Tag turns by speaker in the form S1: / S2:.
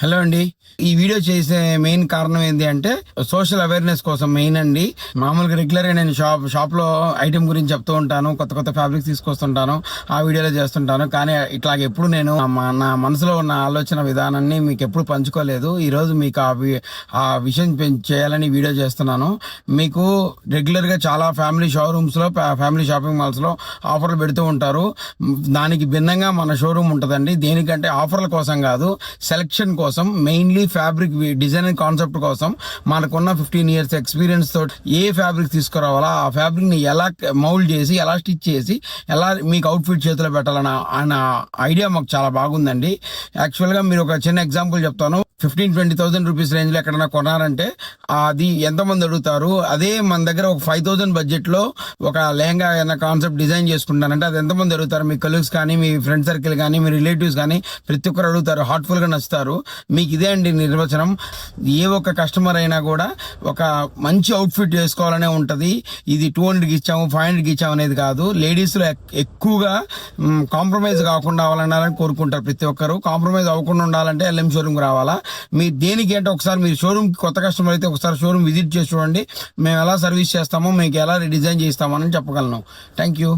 S1: Hello అండి. ఈ video చేసే మెయిన్ కారణం ఏంటి అంటే సోషల్ అవేర్నెస్ కోసం మెయిన్ అండి. మామూలుగా రెగ్యులర్ గా నేను షాప్ లో ఐటమ్ గురించి చెప్తూ ఉంటాను, కొత్త కొత్త ఫ్యాబ్రిక్స్ తీసుకొస్తుంటాను, ఆ వీడియోలో చేస్తుంటాను. కానీ ఇట్లాగ ఎప్పుడు నేను నా మనసులో ఉన్న ఆలోచన విధానాన్ని మీకు ఎప్పుడు పంచుకోలేదు. ఈ రోజు మీకు ఆ విషయం చేయాలని వీడియో చేస్తున్నాను. మీకు రెగ్యులర్ గా చాలా ఫ్యామిలీ షోరూమ్స్ లో, ఫ్యామిలీ షాపింగ్ మాల్స్ లో ఆఫర్లు పెడుతూ ఉంటారు. దానికి భిన్నంగా మన షోరూమ్ ఉంటుందండి. దేనికంటే ఆఫర్ల కోసం కాదు, సెలక్షన్ కోసం, మెయిన్లీ ఫ్యాబ్రిక్ డిజైనింగ్ కాన్సెప్ట్ కోసం. మనకున్న 15 years ఎక్స్పీరియన్స్ తోటి ఏ ఫ్యాబ్రిక్ తీసుకురావాలా, ఆ ఫ్యాబ్రిక్ ని ఎలా మౌల్డ్ చేసి, ఎలా స్టిచ్ చేసి, ఎలా మీకు అవుట్ఫిట్ చేతిలో పెట్టాలన్న ఐడియా మాకు చాలా బాగుందండి. యాక్చువల్గా మీరు ఒక చిన్న ఎగ్జాంపుల్ చెప్తాను. 15,000-20,000 రూపీస్ రేంజ్ లో ఎక్కడైనా కొనారంటే అది ఎంతమంది అడుగుతారు? అదే మన దగ్గర ఒక 5,000 బడ్జెట్ లో ఒక లెహంగా ఏదైనా కాన్సెప్ట్ డిజైన్ చేసుకుంటానంటే అది ఎంతమంది అడుగుతారు? మీ కలీగ్స్ కానీ, మీ ఫ్రెండ్ సర్కిల్ కానీ, మీ రిలేటివ్స్ కానీ ప్రతి ఒక్కరు అడుగుతారు, హార్ట్ఫుల్ గా నచ్చుతారు. మీకు ఇదే అండి నిర్వచనం. ఏ ఒక్క కస్టమర్ అయినా కూడా ఒక మంచి అవుట్ఫిట్ చేసుకోవాలనే ఉంటది. ఇది 200కి ఇచ్చాము, 500కి ఇచ్చాము అనేది కాదు. లేడీస్ లో ఎక్కువగా కాంప్రమైజ్ కాకుండా అవ్వాలని కోరుకుంటారు ప్రతి ఒక్కరు. కాంప్రమైజ్ అవ్వకుండా ఉండాలంటే ఎల్ఎం షోరూమ్ రావాలా. మీరు దేనికి అంటే ఒకసారి మీరు షోరూమ్ కొత్త కస్టమర్ అయితే ఒకసారి షోరూమ్ విజిట్ చేసి చూడండి. మేము ఎలా సర్వీస్ చేస్తామో, మీకు ఎలా డిజైన్ చేస్తామని చెప్పగలను. Thank you.